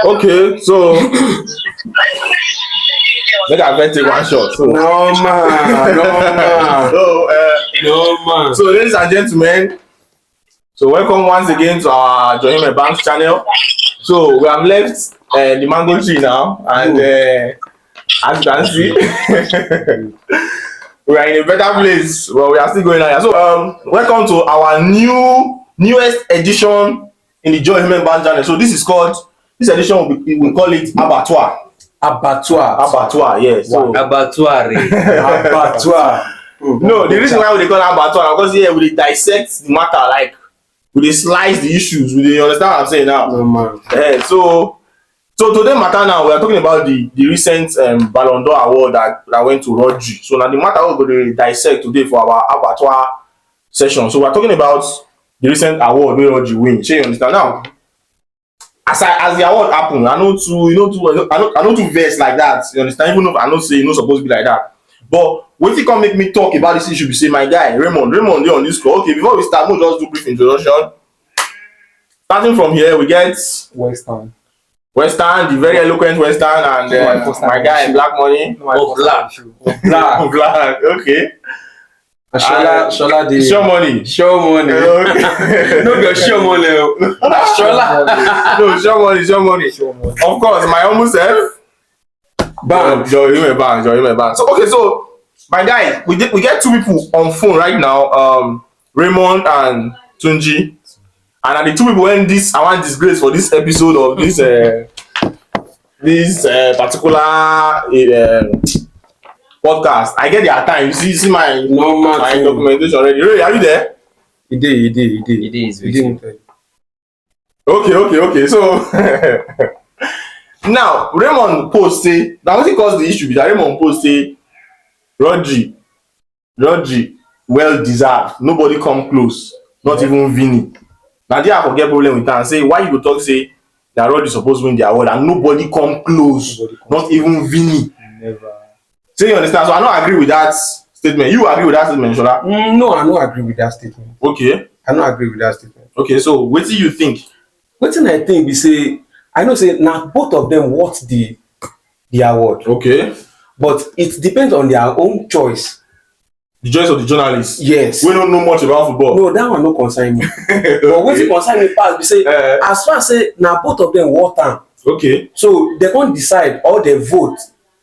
Okay, so make I first take one shot. So No man. so ladies and gentlemen, so welcome once again to our Join Banks channel. So we have left the mango tree now, and as you can see, we are in a better place, but we are still going on. So welcome to our newest edition in the Join Banks channel. So this edition we call it Abattoir. Yes. So Abattoir. No, the reason why we call it Abattoir because here we dissect the matter, like we slice the issues. We understand what I'm saying now. No man. So today matter now we are talking about the recent Ballon d'Or award that went to Rodri. So now the matter we're going to dissect today for our Abattoir session. So we're talking about the recent award where Rodri win. So you understand now? As the award happen, I know to verse like that. You understand? Even if I know say you know supposed to be like that. But what you can make me talk about this issue? Be say my guy Raymond dey on this call. Okay, before we start, we'll just do brief introduction. Starting from here, we get Western, the very eloquent Western, and my guy Black Money. Black. Okay. Shola the Show money. Okay. No be show money. Shola. No, show money. Of course, my almost self. Bang. Join me bang. So okay, so my guy, we get two people on phone right now, Raymond and Tunji, and are the two people when I want disgrace for this episode of this particular podcast. I get their time. You see my documentation already. Ray, are you there? He did. Okay. So now Raymond post say now what he cause the issue be that Raymond post say Rodri well deserved. Nobody come close. Not even Vini. Now there I forget problem with that and say why you go talk say that Rodri supposed to win the award and nobody come close. Not even Vini. Never. So you understand? So I don't agree with that statement. You agree with that statement, Shola? No, I don't agree with that statement. Okay. I don't agree with that statement. Okay, so what do you think? What thing I think we say I know say now both of them want the award. Okay. But it depends on their own choice. The choice of the journalists. Yes. We don't know much about football. No, that one no concern me. But what it concern me pass we say as far as say now both of them want time. Okay. So they can't decide or they vote.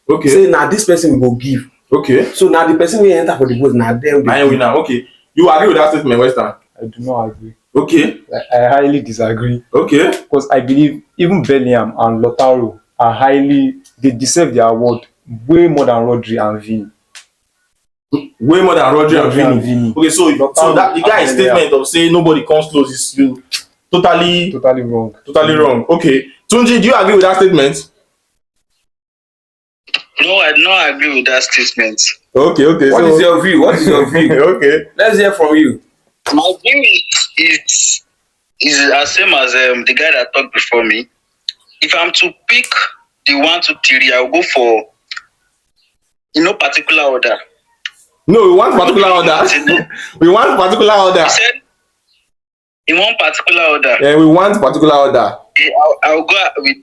Okay. Say now this person we go give. Okay. So now the person we enter for the vote now them. I winner. Okay. You agree with that statement, Western? I do not agree. Okay. I highly disagree. Okay. Because I believe even Ballon and Lautaro they deserve the award way more than Rodri and Vini. Way more than Rodri and Vini. Okay, so that the guy's statement of saying nobody comes close is you totally wrong. Totally wrong. Okay. Tunji, do you agree with that statement? No, I do not agree with that statement. Okay. What is your view? Okay. Let's hear from you. My view is as same as the guy that talked before me. If I'm to pick the 1, 2, 3, I'll go for particular order. No, we want particular order. We want particular order. He said in one particular order. Yeah, we want particular order. I'll go with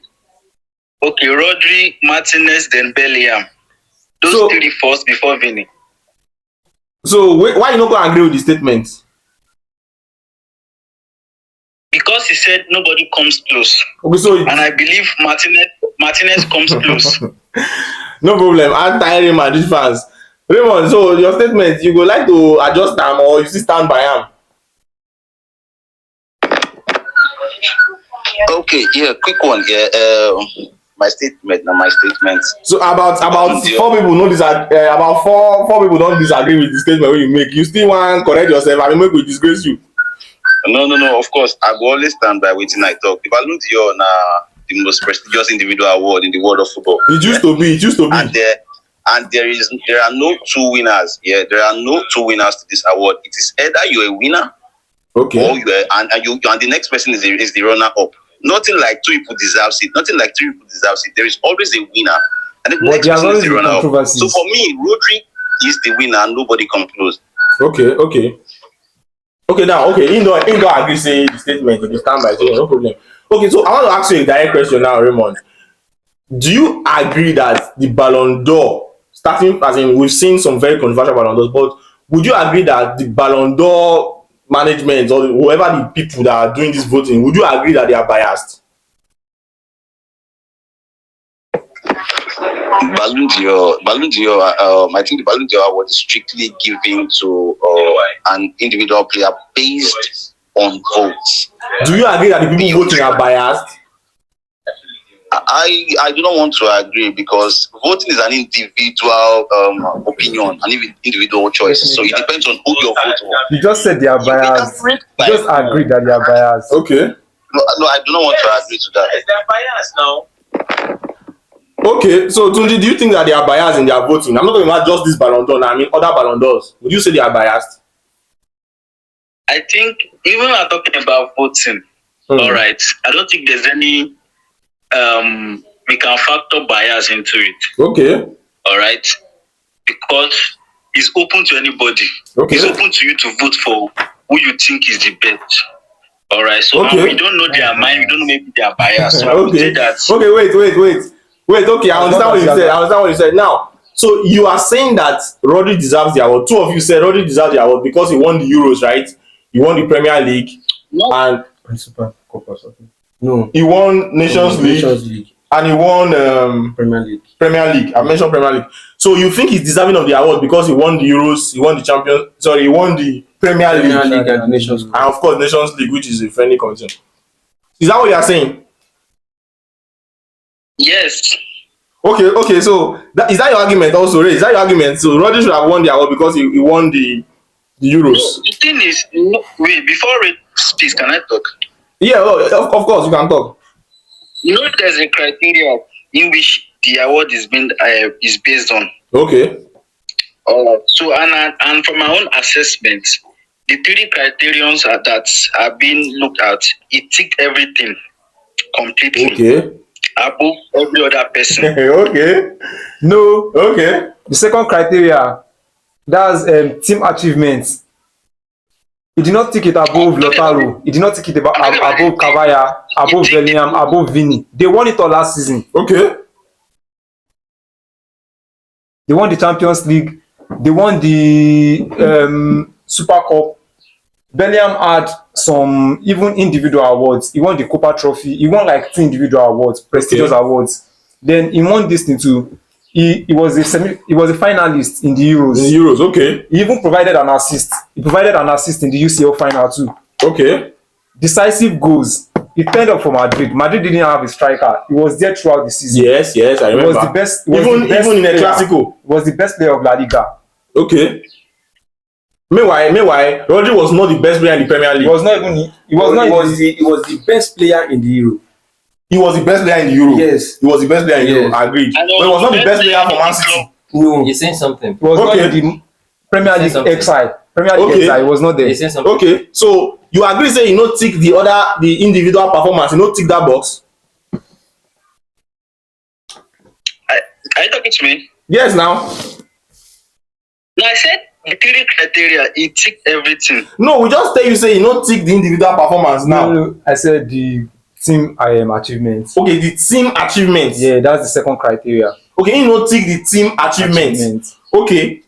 Rodri, Martinez, then Ballon. Those three first before Vini. So why you not going to agree with the statement? Because he said nobody comes close. Okay, so and I believe Martinez comes close. No problem. I'm tired of my fans. Raymond, so your statement, you go like to adjust them or you still stand by him? Okay, quick one. My statement. So about 4 people don't disagree with the statement when you make. You still want to correct yourself and make we disgrace you. No. Of course, I will always stand by waiting I talk. The Ballon d'Or the most prestigious individual award in the world of football. It used to be. And there are no two winners. Yeah, there are no two winners to this award. It is either you're a winner, okay, or and the next person is the runner up. Nothing like two people deserves it. There is always a winner, and the next person is the runner up. So for me, Rodri is the winner, and nobody comes close. Okay. Now, he don't agree say the statement. He stand by, so no problem. Okay, so I want to ask you a direct question now, Raymond. Do you agree that the Ballon d'Or, starting as in we've seen some very controversial Ballon d'Ors, but would you agree that the Ballon d'Or management or whoever the people that are doing this voting, would you agree that they are biased? Ballon d'Or, I think the Ballon d'Or was strictly given to an individual player based on votes. Do you agree that the people voting are biased? I do not want to agree because voting is an individual opinion, an individual choice. So it depends on who your vote was. You just said they are biased. You just agree that they are biased. Okay. No, I do not want to agree to that. They're biased now. Okay, so Tunji, do you think that they are biased in their voting? I'm not talking about just this Ballon d'Or, I mean other Ballon d'Ors. Would you say they are biased? I think even when I'm talking about voting, all right, I don't think there's any we can factor bias into it. Okay. All right, because it's open to anybody. Okay. It's open to you to vote for who you think is the best. All right, so Okay. we don't know their mind. We don't know maybe they are biased. So I would say Okay. that. Okay, wait. Okay, I understand what you said. Now, so you are saying that Rodri deserves the award. Two of you said Rodri deserves the award because he won the Euros, right? He won the Premier League and Principal Cup or something. No. he won Nations League and he won Premier League. I mentioned Premier League. So you think he's deserving of the award because he won the Euros, he won the Premier League and the Nations League. and of course Nations League, which is a friendly competition. Is that what you are saying? Yes. Okay. So is that your argument also, Ray? Is that your argument? So Rodri should have won the award because he won the Euros. No, the thing is, wait, before Ray speaks, can I talk? Yeah, well, of course you can talk. You know, there's a criteria in which the award is based on. Okay. So and from my own assessment, the three criterions that are being looked at, it ticked everything completely. Okay. Above every other person. Okay. No. Okay. The second criteria, that's team achievements. He did not tick it above Lautaro. He did not tick it above Carvajal, above Bellingham, above Vini. They won it all last season. Okay. They won the Champions League. They won the Super Cup. Bellingham had some even individual awards. He won the Copa Trophy. He won like 2 individual awards, prestigious awards. Then he won this thing too. He was a finalist in the Euros. In the Euros, okay. He even provided an assist. He provided an assist in the UCL final too. Okay. Decisive goals. He turned up for Madrid. Madrid didn't have a striker. He was there throughout the season. Yes, I remember. He was the best. Even in a Clasico. He was the best player of La Liga. Okay. Meanwhile, Rodri was not the best player in the Premier League. He was the best player in the Euro. He was the best player in the Euro. Yes. He was the best player in the Euro. I agreed. But he was not the best player for Man City. No. You're saying something. He was not Okay. in the Premier League Something. exile. Premier League exile. He was not there. You're saying something. Okay. So you agree say you not tick the individual performance, you not tick that box? Are you talking to me? Yes now. No, I said the three criteria, it ticked everything. No, we just tell you say you not tick the individual performance now. No, I said the team achievements. Okay, the team achievements. Yeah, that's the second criteria. Okay, you not tick the team achievements. Okay.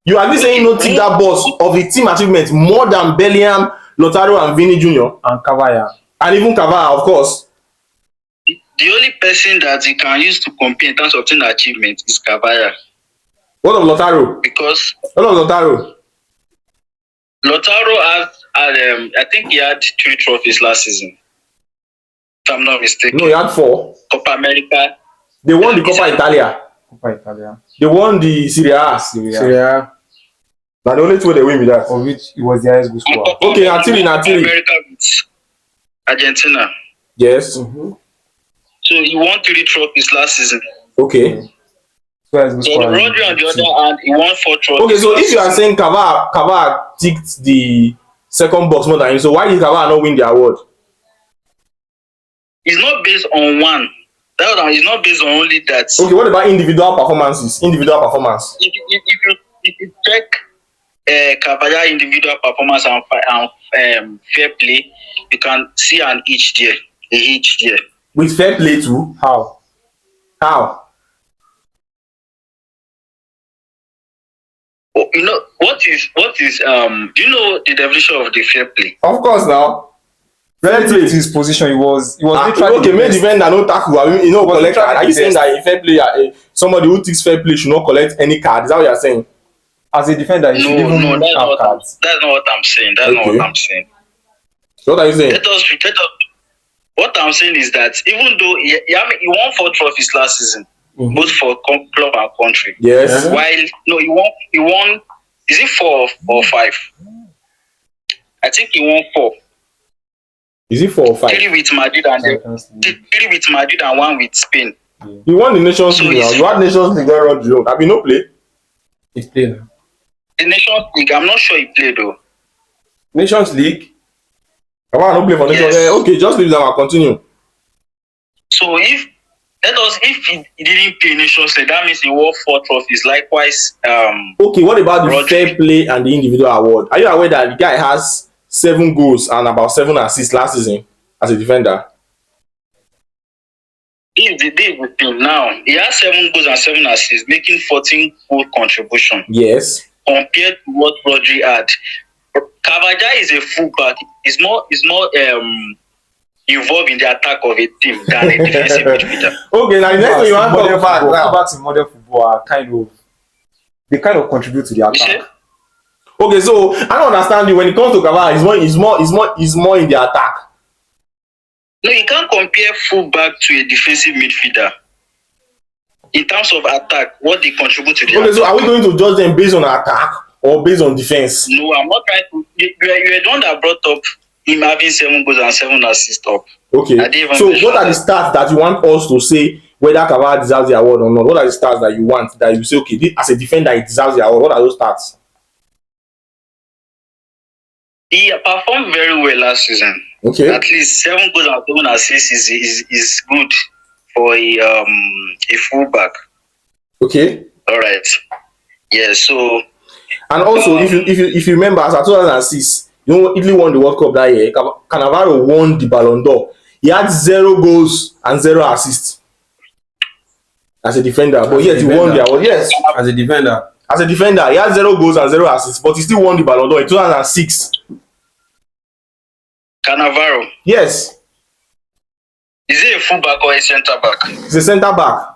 You agree saying you not tick that box of the team achievements more than Bellingham, Lautaro and Vini Jr. And Carvajal. And even Carvajal, of course. The only person that you can use to compare in terms of team achievement is Carvajal. What of Lautaro? Because Lautaro had I think he had 3 trophies last season. If I'm not mistaken. No, he had 4. Copa America. They won the Coppa Italia. Copa Italia. They won the Serie A. Syria. Now the only 2 they win with that. Of which he was the highest goal scorer. Okay, Natiri. America with Argentina. Yes. So he won 3 trophies last season. Okay. So Rodri on the other hand, he won 4 trophies. Okay, so if you are saying Carvajal ticked the second box more than him, so why did Carvajal not win the award? It's not based on one. It's not based on only that. Okay, what about individual performances? Individual performance. If you check Carvajal individual performance and fair play, you can see an each there. Each there. With fair play too? How? How? Oh, you know what is do you know the definition of the fair play? Of course now. Fair Relative play. to his position, he was literally Okay, the main best. defender no tackle. I mean, you know, Was collect card. literally Are you the saying best. that a fair player, somebody who takes fair play should not collect any card? Is that what you're saying? As a defender, he should No, even that's not have what cards. that's not what I'm saying. That's not Okay. what I'm saying. So what are you saying? Let us what I'm saying is that even though he won 4 trophies last season, both for club and country. Yes. While no, he won. Is it 4 or 5? I think he won 4. Is it 4 or 5? 3 with Madrid and Champions League. 3 with Madrid and 1 with Spain. You won the Nations So League now. it's- You had Nations League where Rodri. Have you no play? It's play now. The Nations League, I'm not sure he played though. Nations League. Come on, no play for Nations. Yes. Okay, just leave them and continue. So if he didn't play Nations League, that means he won 4 trophies. Likewise, Okay, what about the Rodri. fair play and the individual award? Are you aware that the guy has 7 goals and about 7 assists last season as a defender? he is the day with him now. He has 7 goals and 7 assists, making 14 goal contribution Yes. compared to what Rodri had. Carvajal is a fullback. He's more involved in the attack of a team than a defensive midfielder. Okay, now the next thing you want to talk about now. Fullbacks in modern football are kind of contribute to the You see? attack. Okay, so I don't understand you. When it comes to Carvajal, he's more in the attack. No, you can't compare fullback to a defensive midfielder. In terms of attack, what they contribute to the Okay, attack. so are we going to judge them based on attack or based on defense? No, I'm not trying to. You are the one that brought up him having 7 goals and 7 assists up. Okay, I didn't even so mention what are the that. stats that you want us to say whether Carvajal deserves the award or not? What are the stats that you want that you say, okay, as a defender, he deserves the award? What are those stats? He performed very well last season. Okay. At least 7 goals and 7 assists is good for a fullback. Okay. All right. Yeah. So And also, if you remember, as at 2006, you know, Italy won the World Cup that year. Cannavaro won the Ballon d'Or. He had 0 goals and 0 assists as a defender, but yet he won the award. Yes, As a defender. as a defender, he had 0 goals and 0 assists, but he still won the Ballon d'Or in 2006. Cannavaro, Yes, is he a fullback or a centre back? he's a centre back.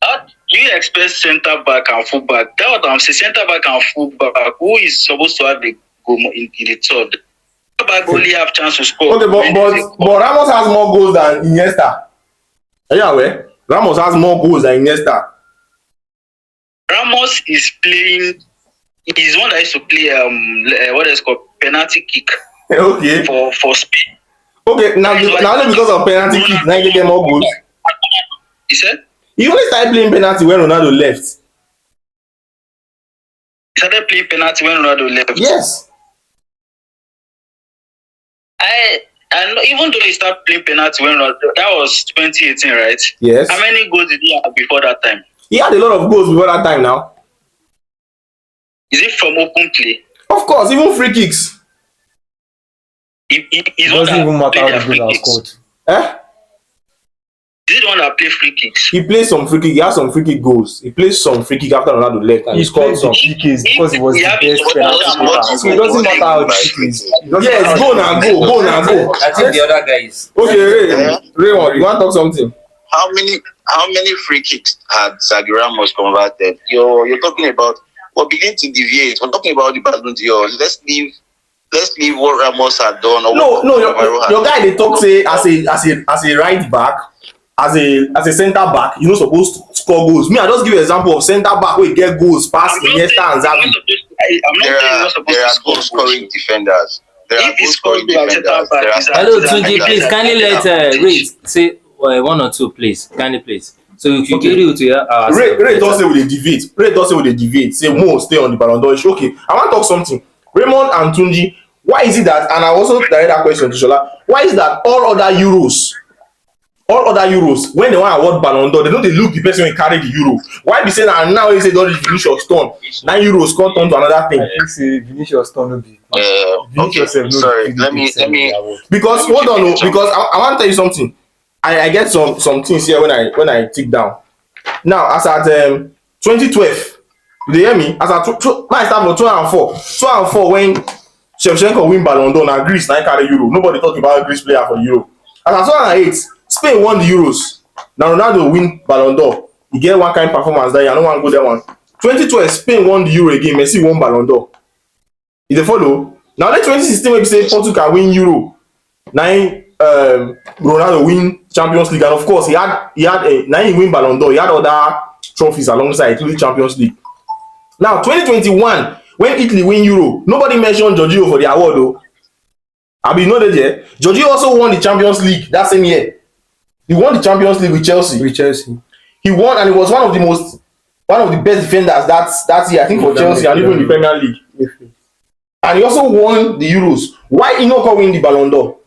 How do you expect centre back and fullback? That's what I'm saying. Centre back and fullback. Who is supposed to have the goal in the third? Centre back only have chance to score. Okay, but Ramos has more goals than Iniesta. Are you aware? Ramos has more goals than Iniesta. Ramos is playing. He's one that used to play what is called penalty kick Okay. for Spain. Okay, now only because of penalty kick, now you get more goals. He said He only started playing penalty when Ronaldo left. he started playing penalty when Ronaldo left. Yes. I know, even though he started playing penalty when Ronaldo, that was 2018, right? Yes. How many goals did he have before that time? He had a lot of goals before that time now. Is it from open play? Of course, even free kicks. He's It one doesn't that even matter play how their the free goals are kicks. scored. Eh? Is it the one that play free kicks? He plays some free kick. He has some free kick goals. He plays some free kick after Ronaldo left, and he He scored played some. the PKs because he was the Yeah, best but penalty that's taker. not- So it doesn't matter how the shit is. It doesn't Yes, matter go how now, the shit is. go now, go. I think the other guys. Okay, Raymond, you want to talk something? How many free kicks had Sergio Ramos converted? You're talking about begin to deviate. We're talking about the Ballon d'Or. Let's leave what Ramos had done. Or No, what Cannavaro had your guy done. they talk say as a right back, as a centre back, you're not supposed to score goals. Me, I just give you an example of centre back where he get goals past Iniesta and Xavi. I'm not saying you're not supposed There to are score goal scoring defenders. There are If he goal scores scoring goal at centre defenders. back, There are he's a- Hello, he's a- Tunji, he's a- please kindly let Ray say 1 or 2, please. Kindly, please. So if you get you to hear Ray don't say with a deviate. Ray don't say with a deviate. Say Mo stay on the Ballon d'Or issue. Okay, I want to talk something. Raymond and Tunji, why is it that, and I also direct that question to Shola, why is that all other Euros all other Euros, when they want award Ballon d'Or, they don't they look the person who carry the Euro. Why be saying that now he say don't Vinicius turn? 9 Euros come turn to another thing. I think say Vinicius turn no be. Okay, sorry. Let me. Because hold on, because I want to tell you something. I get some things here when I take down. Now, as at 2012, do you hear me? As at my start for 2004 when Shevchenko win Ballon d'Or, now Greece now carry Euro. Nobody talk about Greece player for the Euro. As at 2008, Spain won the Euros. Now Ronaldo win Ballon d'Or. He get one kind of performance there. I don't want to go there one. 2012, Spain won the Euro again. Messi won Ballon d'Or. Is they follow? Now let 2016 maybe say Portugal can win Euro. Now Ronaldo win Champions League, and of course he had now he win Ballon d'Or. He had other trophies alongside, including Champions League. Now 2021, when Italy win Euro, nobody mentioned Giorgio for the award though. I mean, you know that yeah. Giorgio also won the Champions League that same year. He won the Champions League with Chelsea. He won, and he was one of the best defenders that year, I think, for Chelsea and even the Premier League. And he also won the Euros. Why he not win the Ballon d'Or?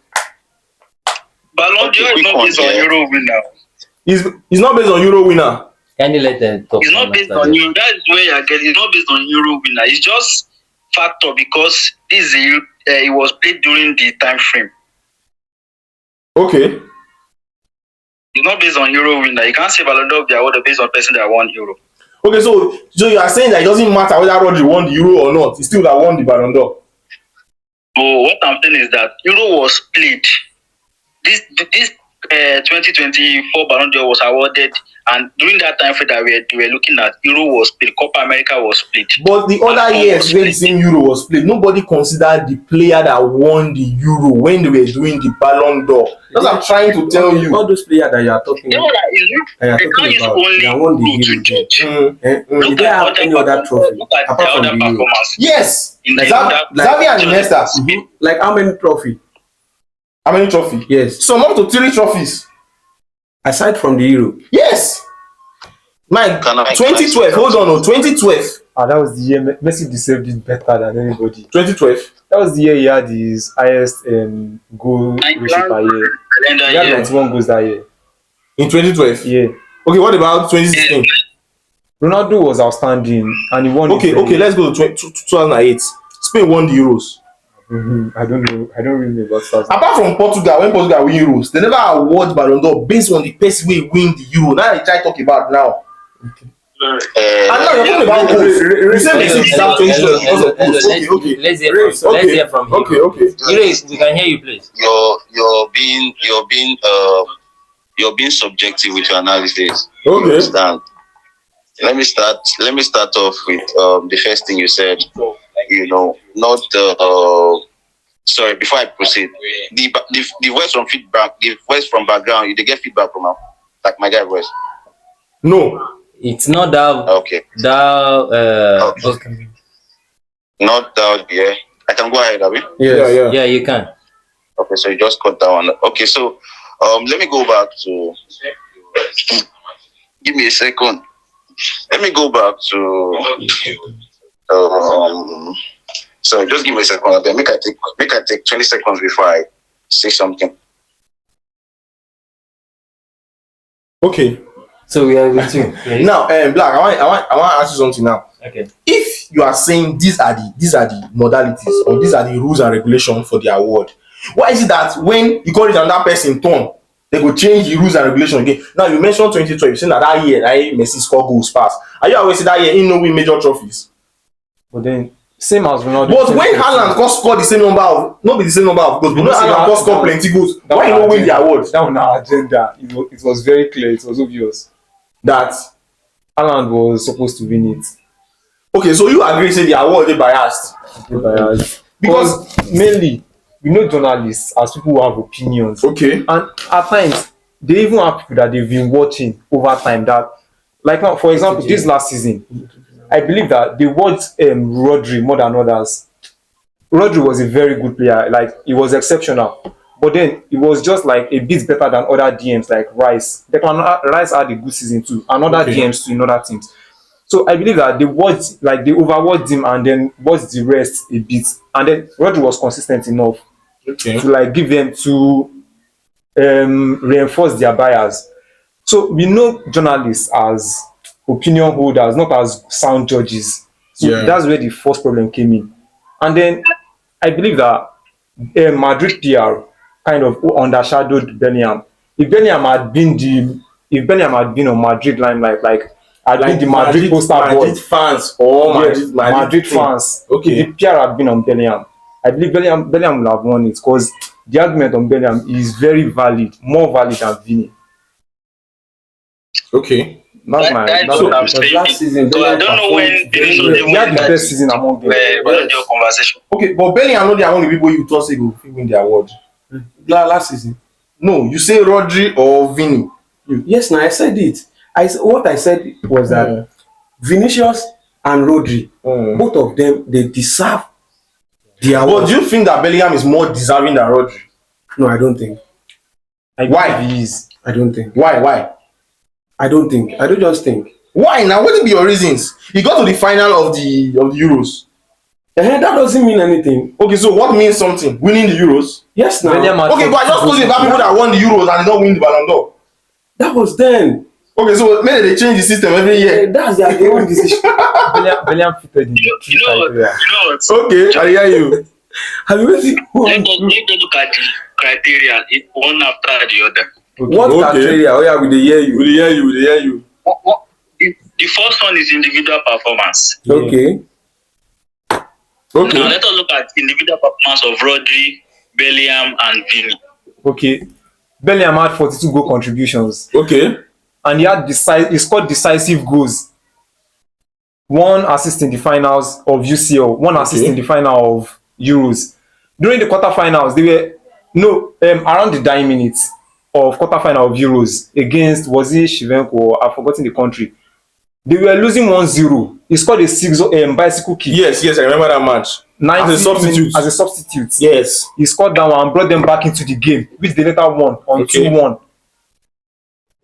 Ballon d'Or is not based on Euro winner. He's not based on Euro winner. Can you let them talk? It's not based on Euro. That is where I get. It's not based on Euro winner. It's just factor because this is it was played during the time frame. Okay. It's not based on Euro winner. You can't say Ballon d'Or of the award based on person that won Euro. Okay, so you are saying that it doesn't matter whether Rodri won the Euro or not. He still that won the Ballon d'Or. So what I'm saying is that Euro was played. This 2024 Ballon d'Or was awarded, and during that time frame that we were looking at, Euro was played, Copa America was played. But the other years when the same Euro was played, nobody considered the player that won the Euro when they were doing the Ballon d'Or. That's what I'm trying to tell you. All those players that you are talking about, they won the Euro. Did they have any other trophy apart from the Euro? Yes. Xavi and Iniesta. Like how many trophy? How many trophies? Yes. Some up to 3 trophies. Aside from the Euro. Yes. My 2012. Hold on, 2012. That was the year Messi deserved it better than anybody. 2012. That was the year he had his highest goal ratio per year. He had 91 goals that year. In 2012? Yeah. Okay, what about 2016? Ronaldo was outstanding and he won. Okay, let's go to 2008. Spain won the Euros. I don't know. I don't really know about that. Apart from Portugal, when Portugal win Euros, they never award Ballon d'Or based on the person who win the Euro. Now they try to talk about now. Okay. And now you're talking about goals. You say Messi deserve 2012 because of goals. Let's hear from him. Okay. We can hear you, please. You're being subjective with your analysis. Okay. You understand? Let me start off with the first thing you said. You know, not sorry. Before I proceed, the voice from feedback, the voice from background, they get feedback from like my guy voice. No, it's not that. Okay. Okay. Not that. Yeah, I can go ahead, Abi. Yeah, you can. Okay, so you just cut that one. Okay, so let me go back to. Give me a second. Let me go back to. So just give me a second. Make I take 20 seconds before I say something. Okay. So we are with you. Now, Black, I want to ask you something now. Okay. If you are saying these are the modalities or these are the rules and regulations for the award, why is it that when you call it another person turn, they go change the rules and regulations again? Now you mentioned 2012, you saying that year Messi scored goals pass. Are you always say that year he no win major trophies? But then same as Ronaldo. But when Haaland go score the same number of, not be the same number of goals, but when Haaland go score plenty goals, why he no win the award? That on our agenda, it was very clear, it was obvious that Haaland was supposed to win it. Okay, so you agree say the award is biased? Because mainly, we know journalists as people who have opinions. Okay. And at times, they even have people that they've been watching over time that, like now, for example, this last season, I believe that they watched Rodri more than others. Rodri was a very good player, like he was exceptional. But then it was just like a bit better than other DMs like Rice. Rice had a good season too, and other DMs too in other teams. So I believe that they overwatched him and then watched the rest a bit. And then Rodri was consistent enough to like give them two reinforce their bias. So we know journalists as opinion holders, not as sound judges. So that's where the first problem came in. And then I believe that Madrid PR kind of undershadowed Bellingham. If Bellingham had been on Madrid limelight, like had been the Madrid poster boy, Madrid fans or Madrid fans, okay, if the PR had been on Bellingham, I believe Bellingham would have won it because the argument on Bellingham is very valid, more valid than Vini. Okay. That's what I'm saying. Last season, So I don't know when he had the best season among them. Your conversation. Okay, but Bellingham not the among the people you thought say go win the award. Last season. No, you say Rodri or Vini. Yes, now I said it. What I said was that Vinicius and Rodri, both of them, they deserve the award. But do you think that Bellingham is more deserving than Rodri? No, I don't think. Why? He is. I don't think. Why? I don't think. I don't just think. Why now? What will be your reasons? He got to the final of the Euros. That doesn't mean anything. Okay, so what means something? Winning the Euros? Yes, now. Okay, but I just told you about people that won the Euros and did not win the Ballon d'Or. That was then. Okay, so maybe they change the system every year. That's their own decision. Bellingham fitted in the three criteria. Okay, I hear you. Have you seen? Let us look at the criteria one after the other. What criteria? Oh yeah, we dey hear you. We hear you. The first one is individual performance. Okay. Now let us look at individual performance of Rodri, Bellingham, and Vini. Okay. Bellingham had 42 goal contributions. Okay. And he scored decisive goals. 1 assist in the finals of UCL, 1 assist in the final of Euros. During the quarterfinals, they were around the dying minutes of quarterfinal of Euros against, was it Shevchenko? I've forgotten the country. They were losing 1-0. He scored a 6 bicycle kick. Yes, I remember that match. As a substitute. Yes. He scored that one and brought them back into the game, which they later won on 2-1.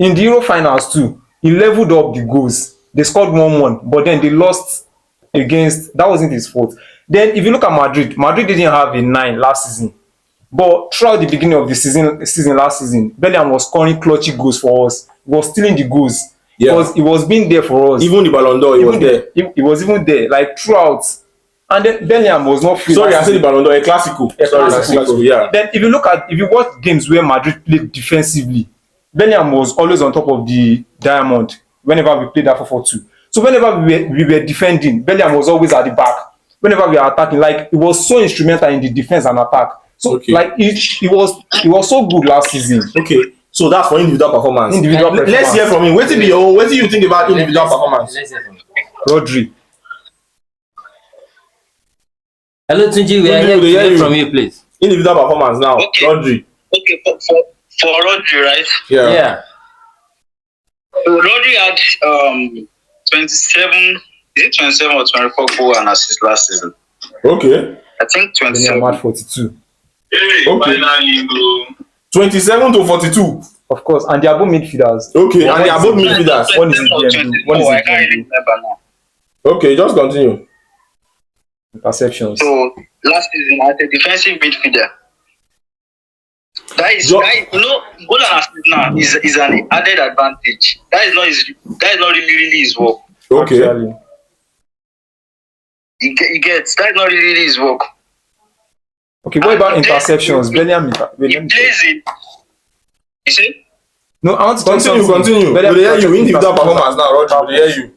In the Euro finals too, he leveled up the goals. They scored 1-1, but then they lost against, that wasn't his fault. Then if you look at Madrid didn't have a 9 last season. But throughout the beginning of the season last season, Bellingham was scoring clutchy goals for us. He was stealing the goals. Because he was being there for us. Even the Ballon d'Or, he was there. He was even there, like throughout. And then Bellingham was not free. Sorry, I said the Ballon d'Or, a Clasico. Yeah. Then if you watch games where Madrid played defensively, Bellingham was always on top of the diamond whenever we played that 4-4-2. So whenever we were defending, Bellingham was always at the back. Whenever we were attacking, like he was so instrumental in the defense and attack. So like he was so good last season. Okay. So that's for individual performance. Let's hear from him. What do you think about individual performance? Let's hear from him. Rodri. Hello, Tunji. We are here to hear from you, please. Individual performance now. Okay. Rodri. Okay, for Rodri, right? Yeah. Rodri had 27. Is it 27 or 24 goal and assists last season? Okay. I think 27. Bellingham had 42. Okay. 27 to 42. Of course, and they are both midfielders. Okay, and they are both midfielders. One is in DM2, one is in I can't really DM2. remember now. Okay, just continue. Perceptions. So last season, as a defensive midfielder, that is goal and assist now is an added advantage. That is not really his work. Okay. Actually. He gets that's not really his work. Okay, what about interceptions? Bellingham. He plays it. You see? No, I want to continue. We hear you. Individual performance now, Rodri. We hear you.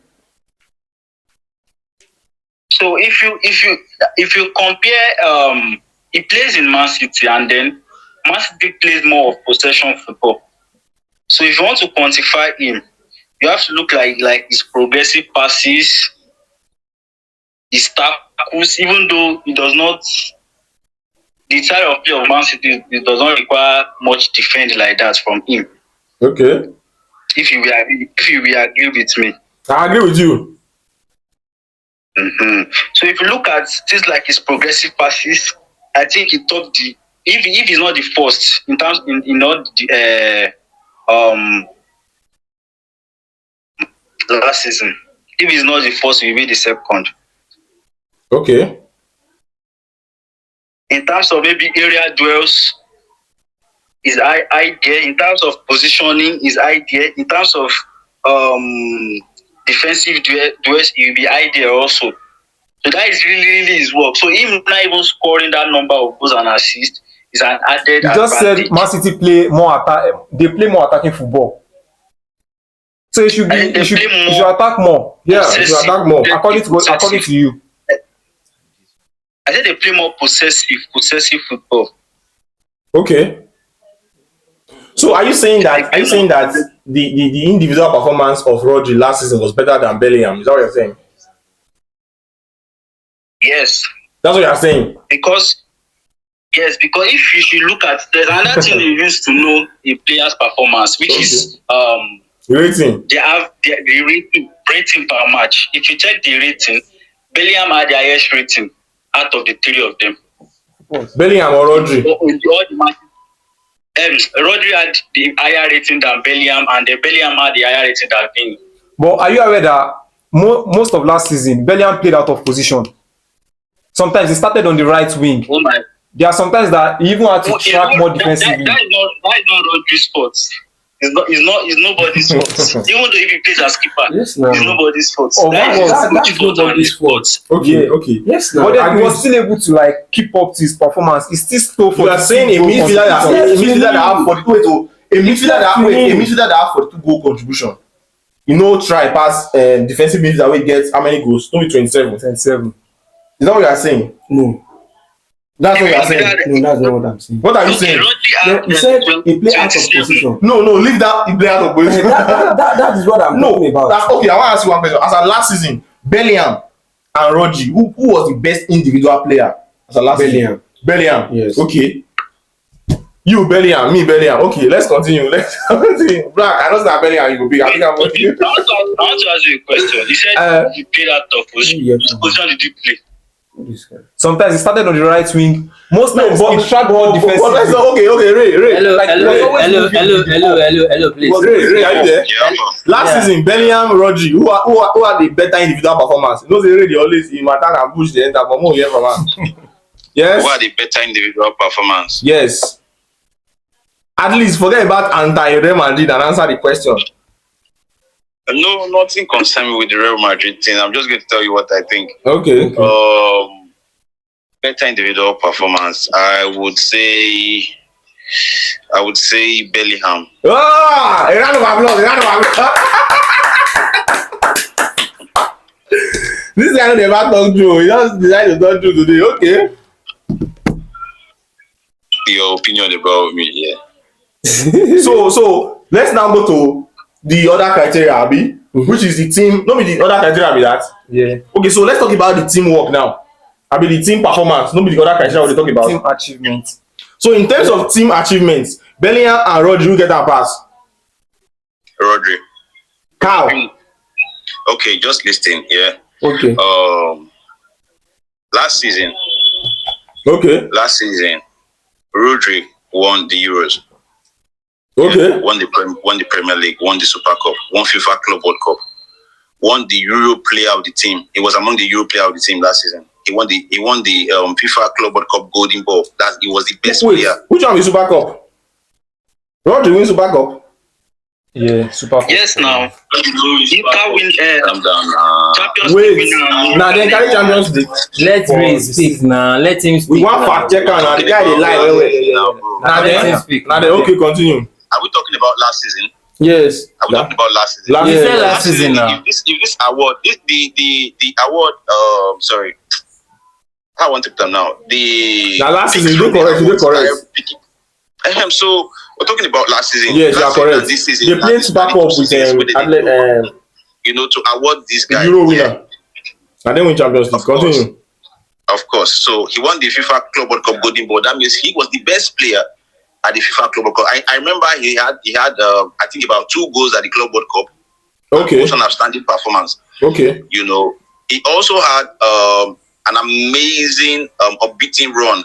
So if you compare, he plays in Man City, and then Man City plays more of possession football. So if you want to quantify him, you have to look like his progressive passes, his tackles, even though it does not. The style of play of Man City, it does not require much defense like that from him. Okay. If you will agree with me. I agree with you. Mm-hmm. So if you look at things like his progressive passes, I think he topped the. If he's not the first in terms in all the last season, if he's not the first, he will be the second. Okay. In terms of maybe area duels, his idea, in terms of positioning, his idea, in terms of defensive duels, he will be idea also. So that is really his work. So him not even scoring that number of goals and assists is an added You just advantage. said Man City play more they play more attacking football. So it should be it should attack more. Yeah, it should attack more. According to you. I said they play more possessive football. Okay. So are you saying that the individual performance of Rodri last season was better than Bellingham? Is that what you're saying? Yes. That's what you're saying. Because if you should look at, there's another thing you use to know a player's performance, which is rating. They have the rating per match. If you check the rating, Bellingham had the highest rating out of the three of them. Bellingham or Rodri? Rodri had the higher rating than Bellingham, and the Bellingham had the higher rating than Vini. But are you aware that most of last season, Bellingham played out of position? Sometimes he started on the right wing. Oh my. There are sometimes that he even had to track more defensively. That is not Rodri's fault. It's nobody's fault. Even though if he plays as keeper, yes, it's nobody's fault. That's nobody's fault. Okay. Yes, but then he was still able to like keep up to his performance. He still stole for. You are saying a midfielder that have 42 a midfielder that have 42 goal contribution. You know, try pass defensive midfielder wey get how many goals? Only 27. 27. Is that what you are saying? No. That's what you are saying. No, that's not what I'm saying. What are you saying? He said he play out of position. No, leave that. He play out of position. that is what I'm talking about. Okay, I want to ask you one question. As of last season, Bellingham and Rodri, who was the best individual player as of last season? Bellingham. Yes. Okay. You Bellingham, me Bellingham. Okay, let's continue. Black, I know that Bellingham you go big. I think I'm okay. I want to ask you a question. You said you played out of position. Which position did you play? Sometimes he started on the right wing. Most times he tracked more defensively. Okay, Ray. Hello, please. Ray, are you there? Yeah. Last season, Bellingham, Rodri, who are the better individual performance? You know, they always in attack and push the enter, but more here from him. Yes. Who are the better individual performance? Yes. At least forget about anti-Real Madrid and answer the question. No, nothing concerned me with the Real Madrid thing. I'm just going to tell you what I think. Okay. Better individual performance. I would say Bellingham. Ah, a round of applause. This guy never talk Joe. He just decided to talk Joe today. Okay. Your opinion about me, yeah. So let's now go to the other criteria, Abi, which is the team. Not be the other criteria, be that. Yeah. Okay, so let's talk about the teamwork now. Abi, the team performance. Not be the other criteria we talk about. Team achievement. So in terms of team achievements, Bellingham and Rodri will get that pass. Rodri. How? Okay, just listen. Yeah. Okay. Last season, Rodri won the Euros. Okay. Yeah, won the Premier League, won the Super Cup, won FIFA Club World Cup, won the Euro Player of the Team. He was among the Euro Player of the Team last season. He won the FIFA Club World Cup Golden Ball. He was the best player. Which one is Super Cup? Rodri win Super Cup. Yeah, Super Cup. Yes, now. Inter win Champions League. Wait, now then carry Champions League. Let Ray speak now. Let him speak. We want fact checker now. The guy dey lie. Now then speak. Now then okay, continue. Are we talking about last season? Yes. Are we talking about last season? Last season now. If this award, the award, sorry, I want to put them now. Now last season, you correct. So we're talking about last season. Yes, you are correct. This season, they played Super Cup with to award this guy. Euro winner. And then win Champions League. Continue. Of course. So he won the FIFA Club World Cup Golden Ball. That means he was the best player at the FIFA Club World Cup. I remember he had I think about 2 goals at the Club World Cup. Okay. It was an outstanding performance. Okay. You know, he also had an amazing unbeaten run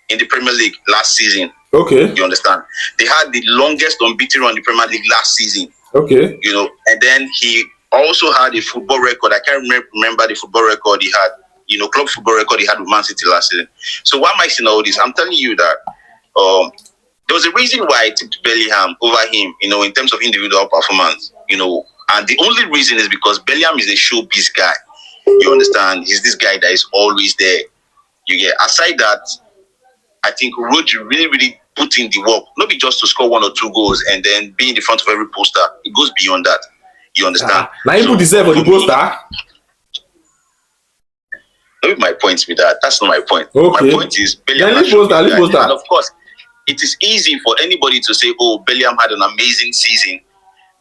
in the Premier League last season. Okay. You understand? They had the longest unbeaten run in the Premier League last season. Okay. You know, and then he also had a football record. I can't remember the football record he had. You know, club football record he had with Man City last season. So why am I saying all this? I'm telling you that there was a reason why I tipped Bellingham over him, in terms of individual performance, and the only reason is because Bellingham is a showbiz guy. You understand? He's this guy that is always there. You get, aside that, I think Rodri really, really put in the work, not be just to score 1 or 2 goals and then be in the front of every poster. It goes beyond that. You understand? Now you put yourself for the poster. Not my point with that. That's not my point. Okay. My point is Bellingham. And of course, it is easy for anybody to say, "Oh, Bellingham had an amazing season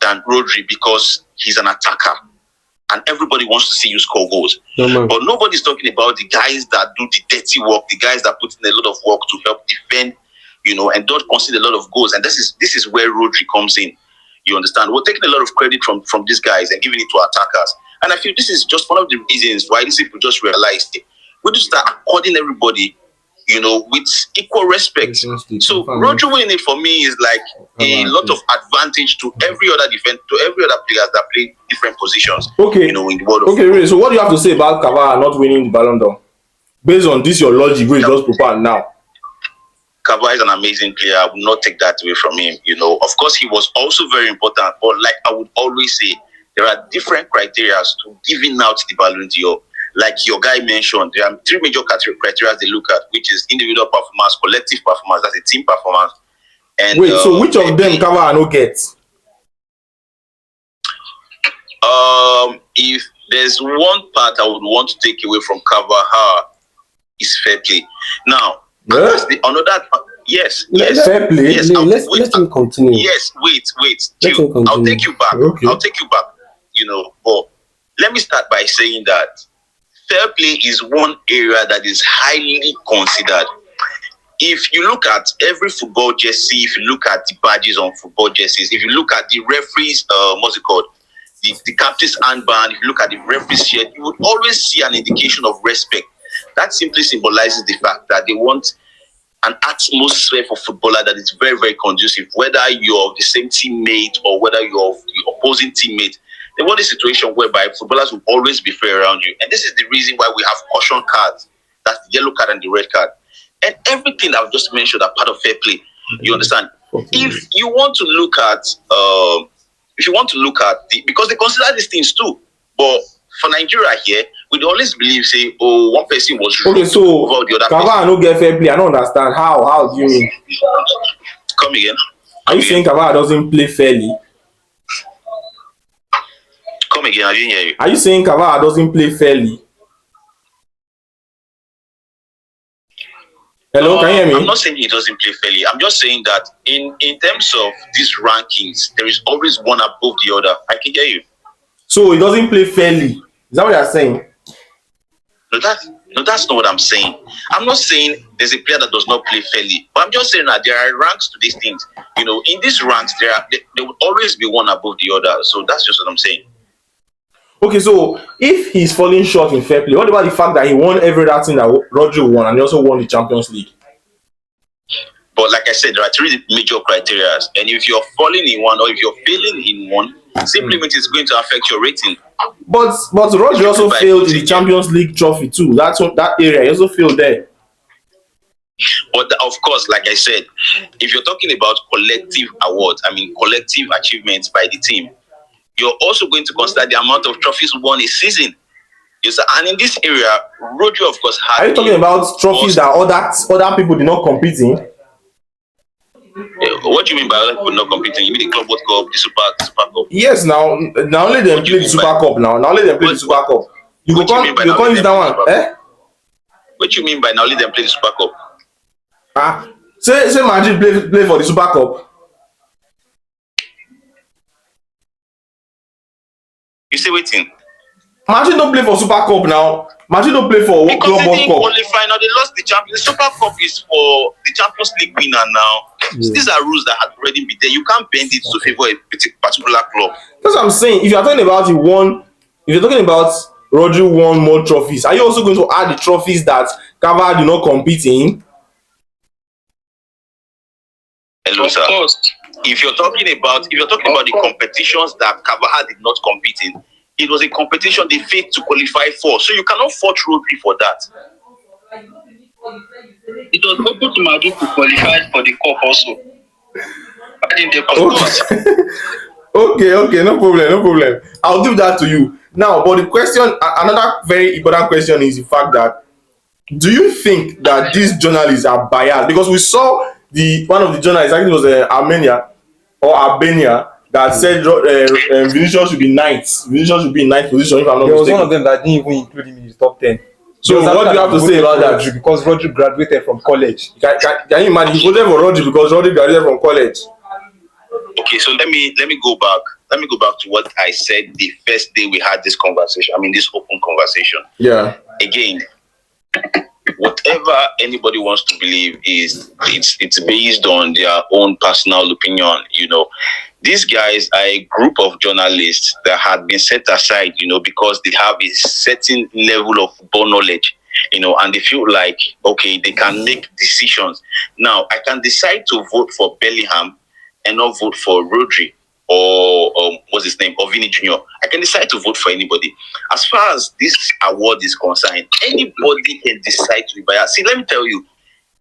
than Rodri because he's an attacker." And everybody wants to see you score goals. But nobody's talking about the guys that do the dirty work, the guys that put in a lot of work to help defend, and don't concede a lot of goals. And this is where Rodri comes in. You understand? We're taking a lot of credit from these guys and giving it to attackers. And I feel this is just one of the reasons why these people just realized it. We just start according everybody, with equal respect. So Rodri winning it for me is like a lot of advantage to every other players that play different positions. Okay. In the world of okay, really. So what do you have to say about Carvajal not winning the Ballon d'Or? Based on this, your logic, which just prepared now. Carvajal is an amazing player. I will not take that away from him. Of course, he was also very important. But like I would always say, there are different criteria to giving out the Ballon d'Or. Like your guy mentioned, there are 3 major criteria they look at, which is individual performance, collective performance, that's a team performance. And wait, so which of them Carvajal no get? If there's one part I would want to take away from Carvajal is fair play. Now, Yes. Yes. Fair play. Yes. Let him continue. Yes, wait. Let him continue. I'll take you back. Okay. I'll take you back. But let me start by saying that fair play is one area that is highly considered. If you look at every football jersey, if you look at the badges on football jerseys, if you look at the referees, what's it called? The captain's armband, if you look at the referee's shirt, you would always see an indication of respect. That simply symbolizes the fact that they want an atmosphere for footballer that is very, very conducive. Whether you're the same teammate or whether you're the opposing teammate, they want a situation whereby footballers will always be fair around you. And this is the reason why we have caution cards. That's the yellow card and the red card. And everything I've just mentioned are part of fair play. You understand? If you want to look at, because they consider these things too. But for Nigeria here, we always believe, say, oh, one person was wrong. Okay, so over the other Carvajal no get fair play. I don't understand. How do you mean? Come again. Are you saying Carvajal doesn't play fairly? Come again, I didn't hear you. Are you saying Carvajal doesn't play fairly? Hello, can you hear me? I'm not saying he doesn't play fairly. I'm just saying that in terms of these rankings, there is always one above the other. I can hear you. So he doesn't play fairly. Is that what you're saying? No, that's not what I'm saying. I'm not saying there's a player that does not play fairly. But I'm just saying that there are ranks to these things. In these ranks, there will always be one above the other. So that's just what I'm saying. Okay, so if he's falling short in fair play, what about the fact that he won every other thing that Rodri won and he also won the Champions League? But like I said, there are 3 major criteria. And if you're falling in one or if you're failing in one, simply means it's going to affect your rating. But Rodri also failed in the Champions League trophy too. That area, he also failed there. But of course, like I said, if you're talking about collective awards, collective achievements by the team, you're also going to consider the amount of trophies won a season. Yes, and in this area, Rodri, of course, had. Are you talking about trophies that other people did not compete in? What do you mean by other people not competing? You mean the Club World Cup, the Super Cup? Yes, now only them play the Super Cup now. Now only them play the Super Cup. You can't use that one. Eh? What do you mean by now only them play the Super Cup? Say Madrid play for the Super Cup. You say waiting. Madrid don't play for Super Cup now. Madrid don't play for because Club they World didn't Cup. qualify now. They lost the Champions. The Super Cup is for the Champions League winner now. Yeah. These are rules that had already been there. You can't bend it to favor a particular club. That's what I'm saying. If you're talking about Rodri won more trophies, are you also going to add the trophies that Carvajal did not compete in? Hello, sir. Of course. If you're talking about the competitions that Carvajal did not compete in, it was a competition they failed to qualify for. So you cannot fault Rodri for that. It was open to Madrid to qualify for the cup also. regarding the, of course. Okay, no problem. I'll give that to you. Now, but the question, another very important question is the fact that, do you think that these journalists are biased? Because we saw one of the journalists, I think it was Albania, that said Vinicius should be ninth. Vinicius should be in ninth position, if I'm not There was mistaken. one of them that didn't even include him in his top 10. So what do you have to say about that? Rodri, because Rodri graduated from college. Can you imagine? He voted for Rodri because Rodri graduated from college. Okay, so let me go back. Let me go back to what I said the first day we had this conversation. I mean, this open conversation. Yeah. Again, whatever anybody wants to believe is it's based on their own personal opinion. You know, these guys are a group of journalists that had been set aside, you know, because they have a certain level of football knowledge, you know, and they feel like, okay, they can make decisions. Now, I can decide to vote for Bellingham and not vote for Rodri or what's his name, or Vini Jr. I can decide to vote for anybody. As far as this award is concerned, anybody can decide to be biased. See, let me tell you,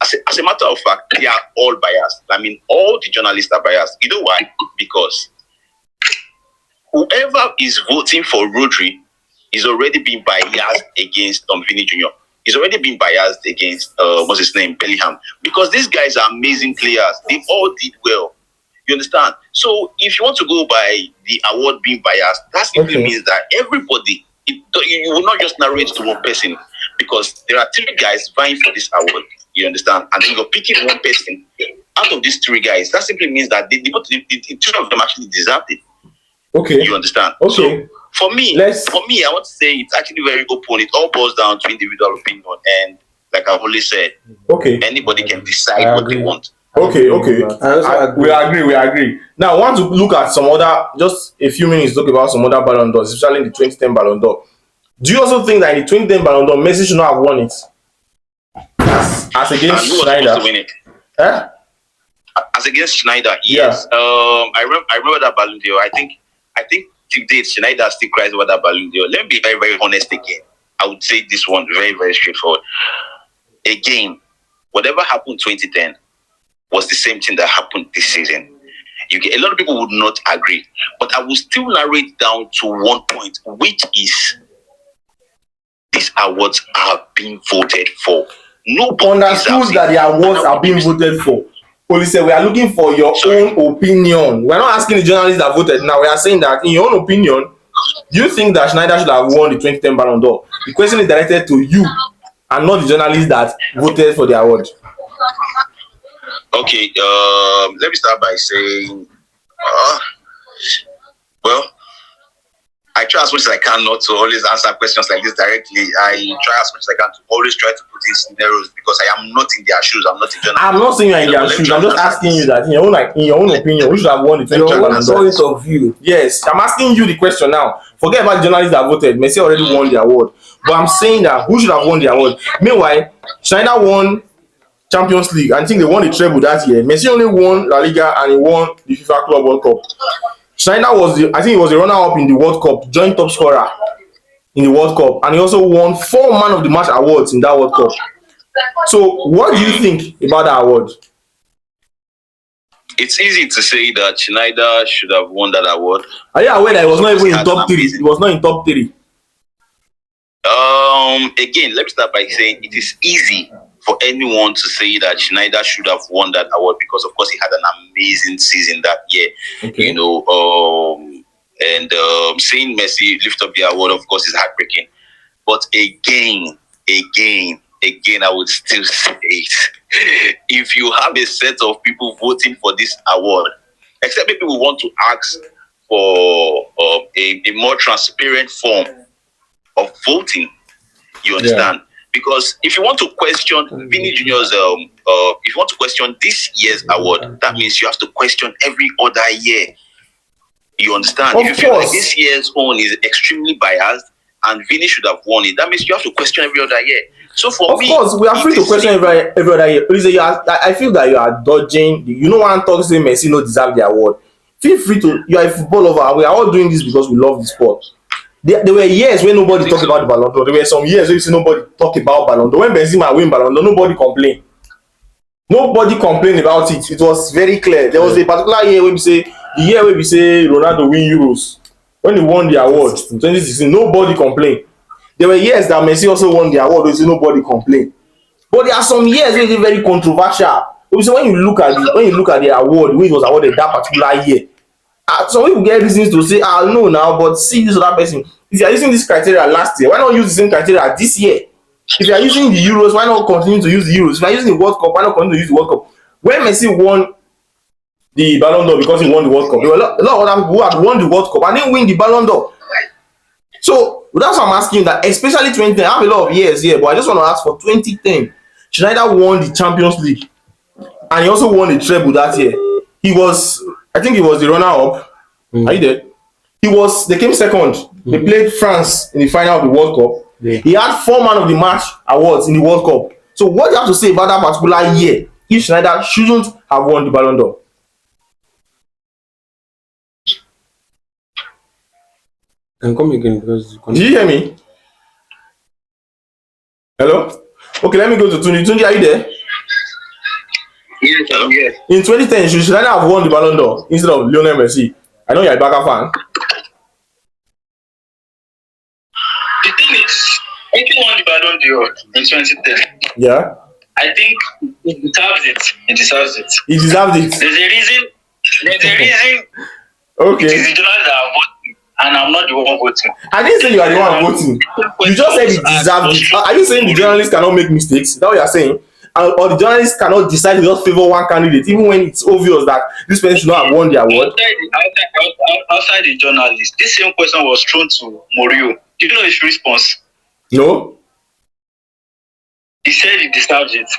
as a matter of fact, they are all biased. I mean, all the journalists are biased. You know why? Because whoever is voting for Rodri is already being biased against Vini Jr. He's already been biased against what's his name, Bellingham, because these guys are amazing players. They all did well. You understand? So if you want to go by the award being biased, that simply means that everybody, you will not just narrate to one person, because there are 3 guys vying for this award. You understand? And then you're picking one person out of these 3 guys. That simply means that the 2 of them actually deserved it. Okay. You understand? Okay. So for me, I want to say it's actually very open. It all boils down to individual opinion, and like I've always said, anybody can decide what they want. Okay. We agree. Now, I want to look at some other, just a few minutes, talk about some other Ballon d'Ors, especially in the 2010 Ballon d'Or. Do you also think that in the 2010 Ballon d'Or, Messi should not have won it? As against Schneider? To win it? As against Schneider, yes. Yeah. I remember that Ballon d'Or. I think to date, Schneider still cries over that Ballon d'Or. Let me be very, very honest again. I would say this one very, very straightforward. Again, whatever happened 2010 was the same thing that happened this season. A lot of people would not agree, but I will still narrow it down to one point, which is these awards are being voted for. Nobody understood that the awards are being voted for. Police said we are looking for your own opinion. We are not asking the journalists that voted. Now we are saying that in your own opinion, do you think that Schneider should have won the 2010 Ballon d'Or? The question is directed to you and not the journalists that voted for the award. Okay, let me start by saying, well, I try as much as I can not to always answer questions like this directly. I try as much as I can to always try to put in scenarios, because I am not in their shoes. I'm not a journalist. I'm not saying you're in their shoes. I'm just asking you that in your own opinion, who should have won the 2010 Ballon d'Or? Point of view. Yes, I'm asking you the question now. Forget about the journalists that voted. Messi already won the award, but I'm saying that who should have won the award? Meanwhile, China won Champions League. I think they won the treble that year. Messi only won La Liga and he won the FIFA Club World Cup. Schneider was the runner-up in the World Cup, joint top scorer in the World Cup, and he also won 4 Man of the Match awards in that World Cup. So, what do you think about that award? It's easy to say that Schneider should have won that award. Are you aware that it was not even in top 3? It was not in top 3. Again, let me start by saying it is easy for anyone to say that Schneider should have won that award, because of course he had an amazing season that year. You know, and seeing Messi lift up the award, of course, is heartbreaking. But again, I would still say it. If you have a set of people voting for this award, except maybe we want to ask for a more transparent form of voting, you understand? Because if you want to question Vini Junior's, if you want to question this year's award, that means you have to question every other year. You understand? If you feel like this year's own is extremely biased and Vini should have won it, that means you have to question every other year. So for me, of course, we are free to question every other year. Please, I feel that you are dodging. You know, one talk say Messi no deserve the award. Feel free to. You are a football lover, and we are all doing this because we love the sport. There were years when nobody talked about the Ballon d'Or. There were some years when you see nobody talk about Ballon d'Or. When Benzema win Ballon d'Or, nobody complain. Nobody complained about it. It was very clear. There was a particular year where we say the year where we say Ronaldo win Euros when he won the award in 2016. Nobody complained. There were years that Messi also won the award. We say nobody complained. But there are some years where it's very controversial. We say when you look at the award, when it was awarded that particular year, some people get reasons to say, no now, but see this other person. If you are using this criteria last year, why not use the same criteria this year? If you are using the Euros, why not continue to use the Euros? If you are using the World Cup, why not continue to use the World Cup? When Messi won the Ballon d'Or because he won the World Cup, there were a lot of other people who had won the World Cup and didn't win the Ballon d'Or. So that's why I'm asking that, especially 2010. I have a lot of years here, but I just want to ask for 2010. Schneider won the Champions League and he also won the treble that year. I think he was the runner-up. Are you there? They came second. They played France in the final of the World Cup. Yeah. He had 4 Man of the Match awards in the World Cup. So what do you have to say about that particular year if Schneider shouldn't have won the Ballon d'Or? Can come again because did you hear me? Hello? Okay, let me go to Tundi. Tundi, are you there? Yes, I'm here. In 2010, should Schneider have won the Ballon d'Or instead of Lionel Messi? I know you're a Barca fan. The thing is, if you won the Ballon d'Or in 2010, yeah, I think it deserves it. It deserves it. He deserves it. There's a reason. Okay. It is the journalists that are voting, and I'm not the one voting. I didn't say you are the one voting. You just said it deserves it. Are you saying the journalists cannot make mistakes? Is that what you are saying? Or the journalists cannot decide to just favor one candidate, even when it's obvious that this person should not have won the award? Outside the journalists, this same question was thrown to Mourinho. Do you know his response? No. He said he deserves it.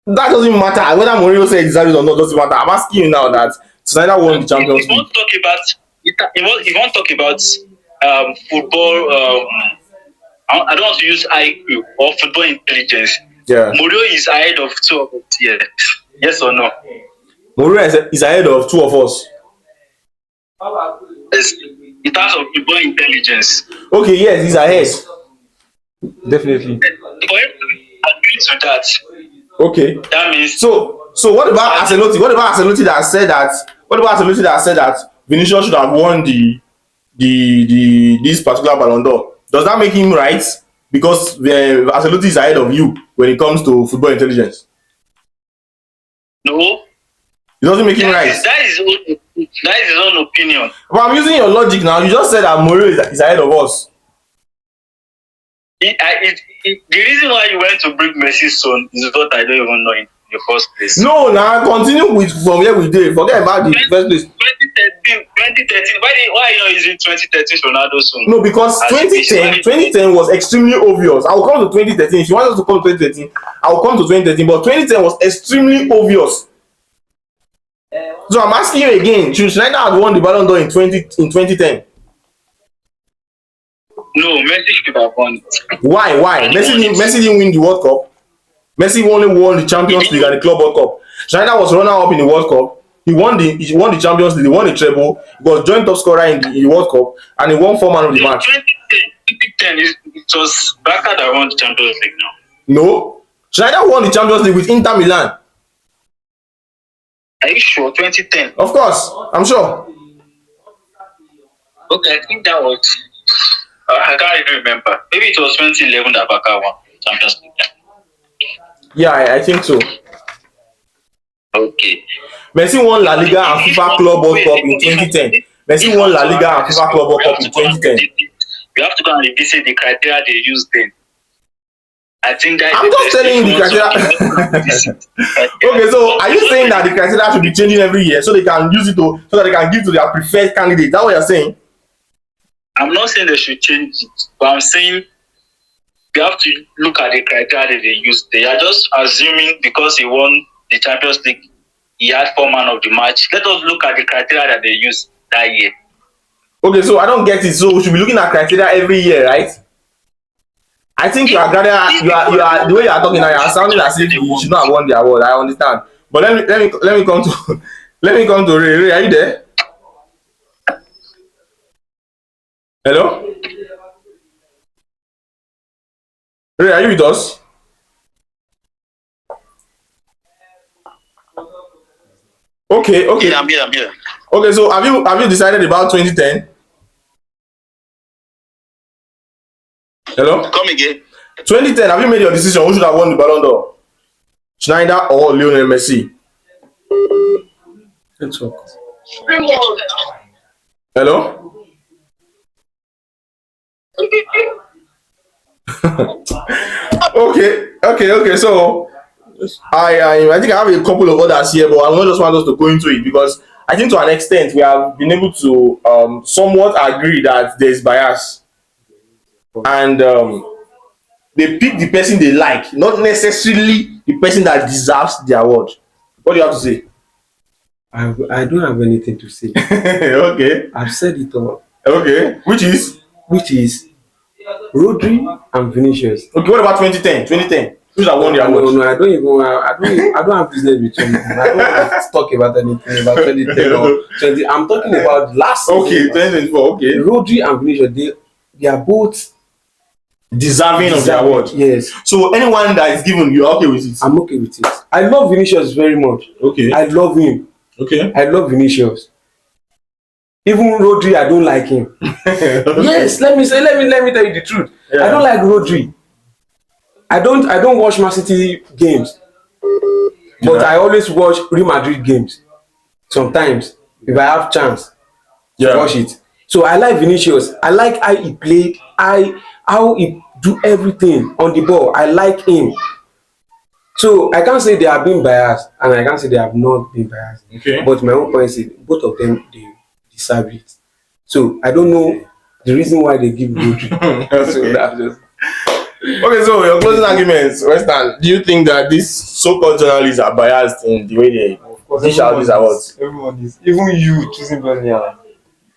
That doesn't matter. Whether Mourinho said he deserves it or not doesn't matter. I'm asking you now that Schneider won the Champions League. He won't talk about football. I don't want to use IQ or football intelligence. Yeah. Mourinho is ahead of 2 of us here. Yes or no? Mourinho is ahead of 2 of us. Yes. In terms of football intelligence. Okay, yes, he's ahead. Definitely. For him to agree to that. Okay. That means. So what about Ancelotti? What about Ancelotti that said that Vinicius should have won this particular Ballon d'Or? Does that make him right? Because Ancelotti is ahead of you when it comes to football intelligence. No. It doesn't make him right. That is his own opinion. But I'm using your logic now. You just said that Mourinho is ahead of us. The reason why you went to bring Messi's son is what I don't even know in the first place. No, now continue with from where we did. Forget about the first place. 2013. Why are you not using 2013 Ronaldo's son? No, because 2010 was extremely obvious. I will come to 2013. If you want us to come to 2013, I will come to 2013. But 2010 was extremely obvious. So I'm asking you again: should Schneider have won the Ballon d'Or in 2010? No, Messi should have won it. Why? Messi didn't win the World Cup. Messi only won the Champions League and the Club World Cup. Schneider was runner-up in the World Cup. He won the Champions League. He won the treble. He was joint top scorer in the World Cup, and he won 4 Man of the Match. 2010, it was Barca that won the Champions League now. No, Schneider won the Champions League with Inter Milan. Are you sure? 2010. Of course, I'm sure. Okay, I think that was. I can't really remember. Maybe it was 2011 that Barca won Champions League. Yeah, I think so. Okay. Messi won La Liga and FIFA Club World Cup in 2010. Messi won La Liga and FIFA Club World Cup in 2010. We have to go and revisit the criteria they used then. I think that. I'm just telling you the criteria. Okay, so are you saying that the criteria should be changing every year so they can use it so that they can give to their preferred candidate? That's what you're saying? I'm not saying they should change it, but I'm saying you have to look at the criteria that they use. They are just assuming because he won the Champions League, he had 4 Man of the Match. Let us look at the criteria that they used that year. Okay, so I don't get it. So we should be looking at criteria every year, right? I think you are the way you are talking now. You are sounding as if you should not have won the award. I understand, but let me come to Ray. Ray, are you there? Hello? Ray, are you with us? Okay, okay. Yeah, I'm here. Okay, so have you decided about 2010? Hello? Come again. 2010, have you made your decision? Who should have won the Ballon d'Or? Schneider or Lionel Messi? Let's talk. Hello? Okay. So I think I have a couple of others here, but I don't just want us to go into it because I think to an extent we have been able to somewhat agree that there's bias, and they pick the person they like, not necessarily the person that deserves the award. What do you have to say? I don't have anything to say. Okay. I've said it all. Okay. Which is Rodri and Vinicius. okay. What about 2010? 2010. Who's that won the award? No, I don't have business with you. I don't want to talk about anything about 2010 or 20. I'm talking about last Okay, season. 2024. Okay. Rodri and Vinicius, they are both Deserving of the award. Yes. So anyone that is given, you're okay with it? I'm okay with it. I love Vinicius very much. Okay. I love him. Okay. I love Vinicius. Even Rodri, I don't like him. Yes, let me tell you the truth. Yeah. I don't like Rodri. I don't watch Man City games, but I always watch Real Madrid games. Sometimes, if I have chance, to watch it. So I like Vinicius. I like how he played. How he do everything on the ball. I like him. So I can't say they have been biased, and I can't say they have not been biased. Okay. But my own point is, both of them they deserve it. So I don't know the reason why they give Rodri. So that's just. Okay, so your closing arguments, Western. Do you think that these so-called journalists are biased in the way they dish out these awards? Everyone is. Even you choosing Ballon. No.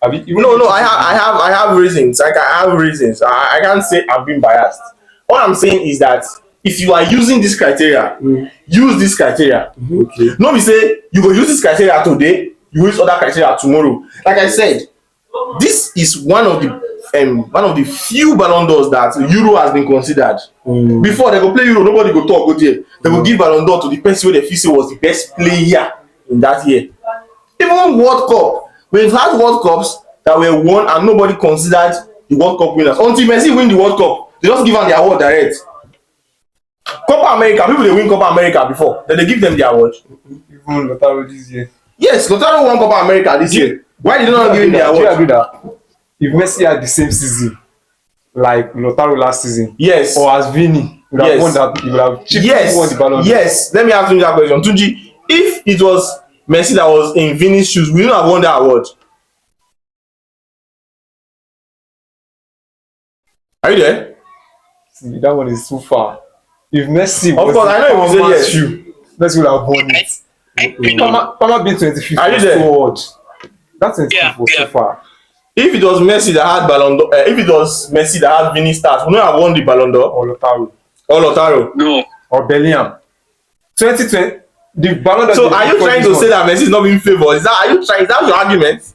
I have reasons. Like I have reasons. I can't say I've been biased. All I'm saying is that if you are using this criteria, use this criteria. Okay. No, we say you go use this criteria today, you use other criteria tomorrow. Like I said, this is one of the few Ballon d'Ors that Euro has been considered. Before they go play Euro, nobody go talk go there. They go give Ballon d'Or to the person where they feel say was the best player in that year. Even World Cup, we've had World Cups that were won and nobody considered the World Cup winners until Messi win the World Cup. They just give them the award direct. Copa America, people they win Copa America before, then they give them the award. Even Lautaro this year. Yes, Lautaro won Copa America this year. Why did they not give him the award? Do you agree that if Messi had the same season like Lautaro last season, Yes. or as Vini would have won that, he would have won the Ballon d'Or. Yes. Let me ask you that question, Tunji. If it was Messi that was in Vini's shoes, we don't have won that award. Are you there? See, that one is too far. If Messi Of was course, I know if you say yes. shoe, Messi would have won it. Palmer being 25th Are you was there? so odd. That 25th was so far. If it was Messi that had Ballon d'Or, if it was Messi that had Vini stars, we don't have won the Ballon d'Or. Or Lautaro. Or Lautaro. No. Or Bellingham. 2020, the Ballon d'Or. So are you trying to say that Messi is not being favored? Is that your argument?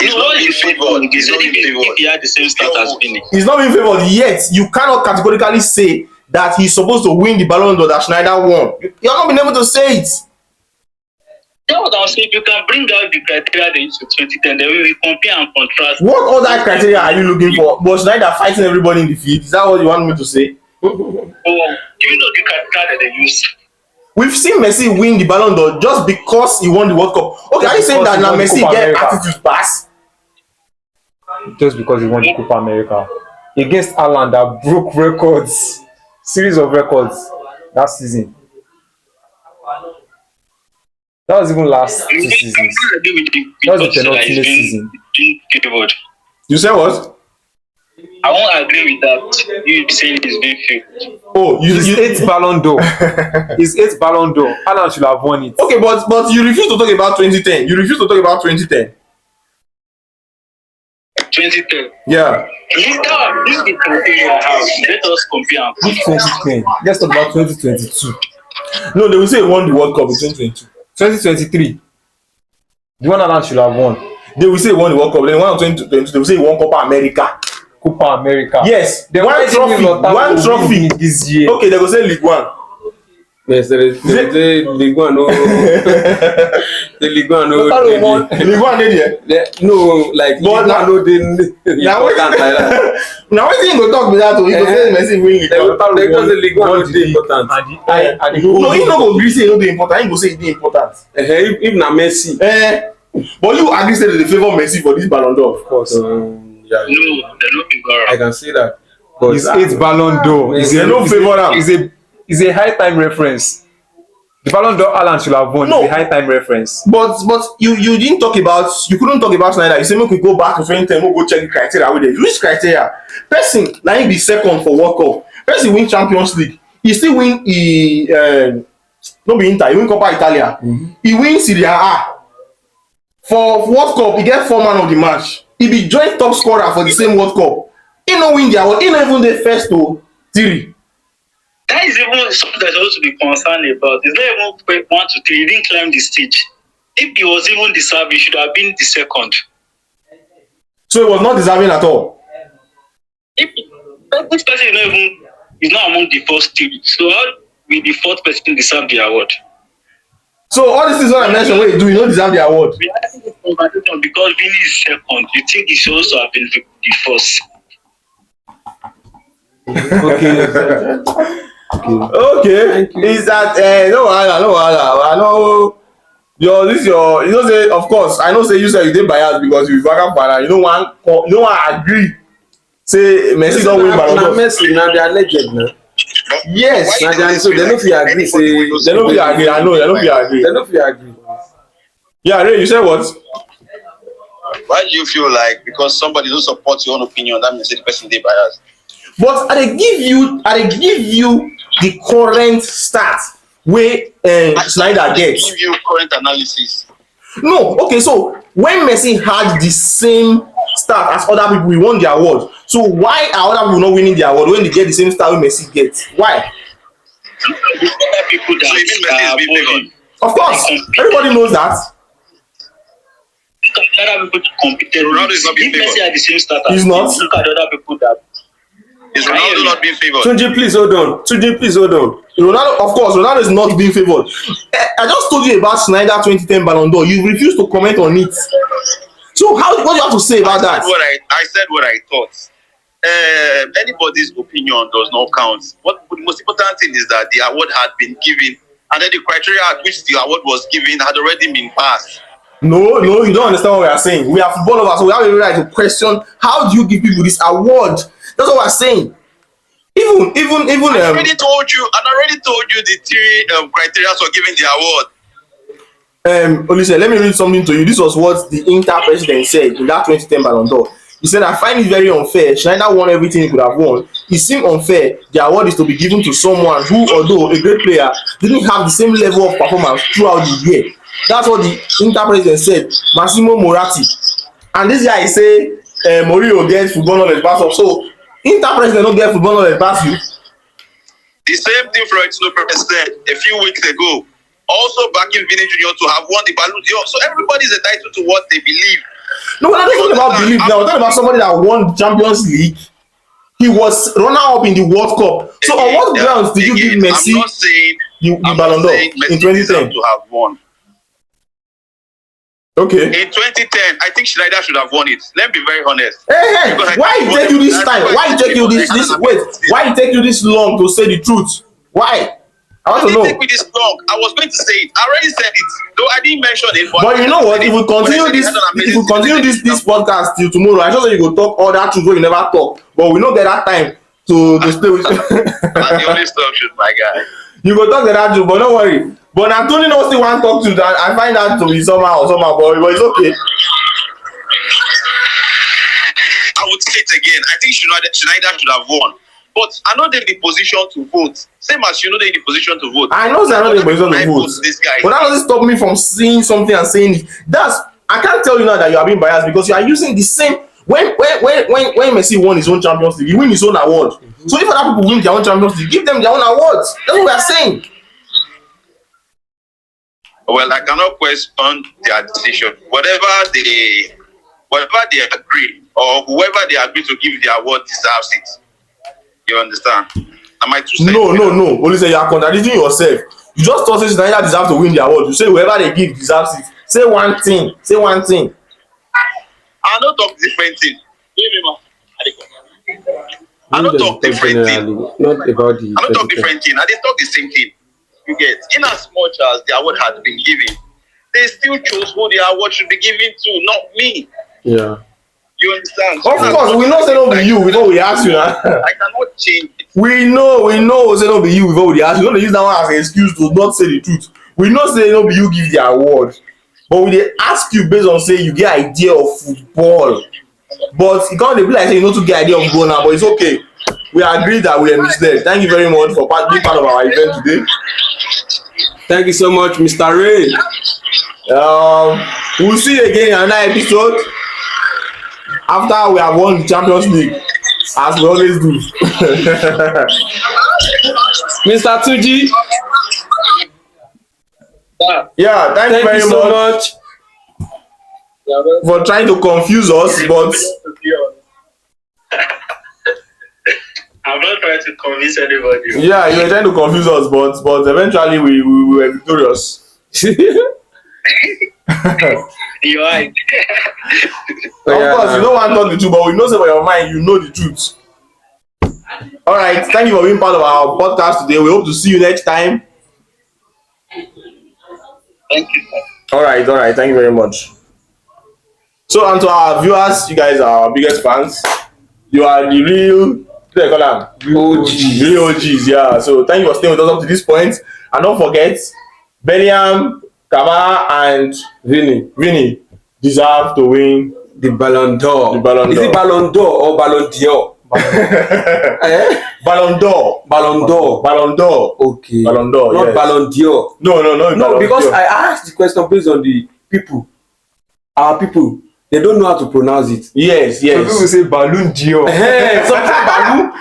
He's not in favor. He's not in favor. If he had the same start as Vini. He's not being favored yet. You cannot categorically say that he's supposed to win the Ballon d'Or that Schneider won. You're not been able to say it. That's what I'm saying. If you can bring out the criteria they used for 2010, then we will compare and contrast. What other criteria are you looking for? Was Schneider fighting everybody in the field? Is that what you want me to say? Oh, do you know the criteria that they use? We've seen Messi win the Ballon d'Or just because he won the World Cup. Okay, are you saying that now Messi get attitude pass? Just because he won the Copa America against Haaland that broke records, series of records that season. That was even last 2 seasons. That was the penultimate season. You said what? I won't agree with that. You saying it's being favored. Oh, His 8th Ballon d'Or. His 8th Ballon d'Or. Haaland should have won it. Okay, but you refuse to talk about 2010. You refuse to talk about 2010. 2010. Yeah. This is the criteria I have. Let us compare and Which 2010? Let's talk about 2022. No, they will say he won the World Cup in 2022. 2023. The one Haaland should have won. They will say he won the World Cup. Then one of 2022, they will say he won Copa America. Copa America. Yes. They One trophy. This year. Okay, they will say League One. Yes, there is League One. No. The Ligue 1 no Totally won. League One dey there. no, like But Ligue 1 no dey Now important like that. wetin you go talk be that o? You go say Messi win League One. They just the Ligue 1 no dey important. No, he no go gree say e no dey important. He go say e dey important. If na Messi. But you agree say they dey favour Messi for this Ballon d'Or? Of course. Yeah, No, they don't figure I out. can see that. But His 8th Ballon d'Or They no favour am. is a high time reference. The Ballon d'Or Alan should have won. No. It's a high time reference. But you couldn't talk about Snyder. You say make we go back to 2010, we'll go check the criteria with it. Which criteria? Person na him be second for World Cup. Person win Champions League. He still win no be Inter, he win Coppa Italia. He win Serie A. For World Cup, he get 4 man of the match. He be joint top scorer for the same World Cup. He no win the award. He no even dey first to 3. That is even something that's supposed to be concerned about. It's not even 1 to 3. He didn't climb the stage. If he was even deserving, he should have been the second. So he was not deserving at all. If this person is not among the first 3, so how will the 4th person deserve the award? So all these things what I mentioned, what he do, he don't deserve the award. We are having this conversation because Vini is second. You think he should also have been the first? Okay. Is that no wahala. I know you know say of course I know say you say you dey biased because you Barca fan. You no wan agree say Messi don win Ballon d'Or. Na Messi na their legend na. Yes. Na their so they no fit agree say They no fit agree. I know they no fit agree. They no fit agree. Yeah, Ray, you said what? Why do you feel like because somebody don't support your own opinion, that means the person dey biased? But I dey give you the current stats wey Snyder get. Give you current analysis. No, okay, so when Messi had the same start as other people, he won the award. So why are other people not winning the award when they get the same start wey Messi gets? Why? The other people So you mean Messi is being favored? Of course, everybody knows that. Look at the other people that competed. Ronaldo is not being If Messi favored. had the same start as He's not. Look at the other people that. Is Ronaldo not being favored? Tunji, please hold on. Ronaldo, of course, Ronaldo is not being favored. I just told you about Snyder 2010 Ballon d'Or. You refuse to comment on it. So what do you have to say about that? I said what I thought. Anybody's opinion does not count. What the most important thing is that the award had been given, and then the criteria at which the award was given had already been passed. No, you don't understand what we are saying. We are football lovers, so we have a right to question how do you give people this award? That's what we're saying. Even I already told you the 3 criteria for giving the award. Olise, let me read something to you. This was what the Inter president said in that 2010 Ballon d'Or. He said, I find it very unfair. Schneider won everything he could have won. It seemed unfair. The award is to be given to someone who, although a great player, didn't have the same level of performance throughout the year. That's what the Inter president said, Massimo Moratti. And this guy say Mourinho get football knowledge pass up. So Inter president don't get football knowledge pass you. The same thing Florentino Perez said a few weeks ago. Also backing Vini Jr. to have won the Ballon d'Or. So everybody is entitled to what they believe. No, we're not talking about belief now. We're talking about somebody that won the Champions League. He was runner-up in the World Cup. So on what grounds did you give Messi the Ballon d'Or in 2010? To have won. Okay. In 2010, I think Schneider should have won it. Let me be very honest. Hey, why it take you this time? Why it take you this wait? Why it take you this long to say the truth? Why? I want to know. It didn't take me this long. I was going to say it. I already said it. Though I didn't mention it. But you know what? If we continue this podcast till tomorrow, I just say you go talk all that truth wey you never talk. But we no get that time to stay with you. That's the only stuff, my guy. You go talk that truth, but don't worry. But Anthony no still wan talk to that. I find that to be somehow, but it's okay. I would say it again. I think Schneider should have won. But I'm not in the position to vote. Same as you're not in the position to vote. I know I'm not in the position to vote. This guy. But that doesn't stop me from seeing something and saying it. I can't tell you now that you are being biased because you are using the same. When Messi won his own Champions League, he win his own award. So if other people win their own Champions League, give them their own awards. That's what we are saying. Well, I cannot question their decision. Whatever they agree, or whoever they agree to give the award deserves it. You understand? Am I too saying? No. Only say you are contradicting yourself. You just thought Schneider deserves to win the award. You say whoever they give deserves it. Say one thing. Say one thing. I no talk different thing. I no talk different thing. Not about the. I no talk different thing. I dey talk the same thing. You get. In as much as the award had been given, they still chose who the award should be given to, not me. Yeah. You understand? Of course, we know say no be you before we ask you now. I cannot change it. We know say no be you before we ask you. Don't use that one as an excuse to not say the truth. We know say no be you give the award, but we dey ask you based on say you get idea of football. But it can't be like say you no too get idea of football now, but it's okay. We agree that we are misled. Thank you very much for being part of our event today. Thank you so much, Mr. Ray. We'll see you again in another episode after we have won the Champions League, as we always do. Mr. Tuji. Yeah, thank you very so much for trying to confuse us, but I'm not trying to convince anybody. yeah, you were trying to confuse us, but eventually we were victorious. You're right. Of course, you don't want to talk the truth, but we know say for your mind, you know the truth. All right, thank you for being part of our podcast today. We hope to see you next time. Thank you. All right, thank you very much. So, and to our viewers, you guys are our biggest fans. You are the real, what do they call them? Real OGs, yeah. So, thank you for staying with us up to this point. And don't forget, Ballon, Carvajal, and Vini deserve to win the Ballon d'Or. Is it Ballon d'Or or Ballon d'Or? Ballon d'Or. Ballon d'Or. Okay. Ballon d'Or. Not yes. Ballon d'Or. No, because d'Or. I asked the question based on the people. Our people, they don't know how to pronounce it. Yes. Some people say Ballon d'Or.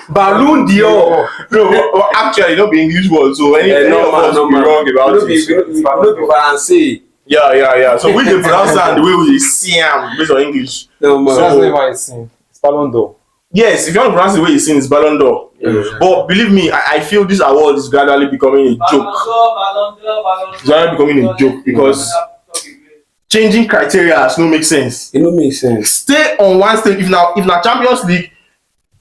Ballon d'Or. No, but actually, not be English word, so any of us will be wrong about it. No be Faransé. Yeah. So we dey pronounce am the way we see am based on English. No man. That's never seen. It's Ballon d'Or. Yes, if you want to pronounce the way you sing, it's Ballon d'Or. Yeah. But believe me, I feel this award is gradually becoming a joke. It's gradually becoming a joke because changing criteria has no make sense. It don't make sense. Stay on one stage. If na Champions League,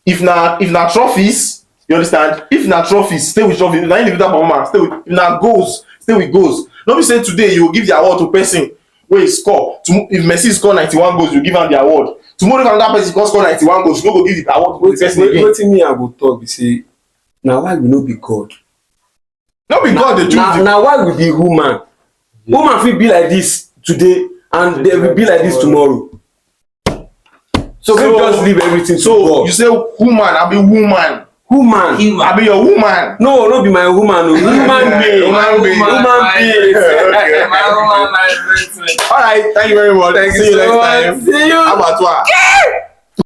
if na trophies, you understand? If na trophies, stay with trophies. If na individual performance, stay with. If na goals, stay with goals. No be say today you go give the award to person wey he score. If Messi score 91 goals, you give am the award. Tomorrow if another person score 91 goals, you no go give the award to the person again. Wetin me I go talk be say na why we no be God. No be God dey choose. Na why we be human. Human fit be like this today and they will be like this tomorrow. So we just leave everything to God. You say woman, I be woman. Human. I be your woman. No be my woman. Human being. Human being. My woman, my All right, thank you very much. Thank See you you so next much. time. See you. How about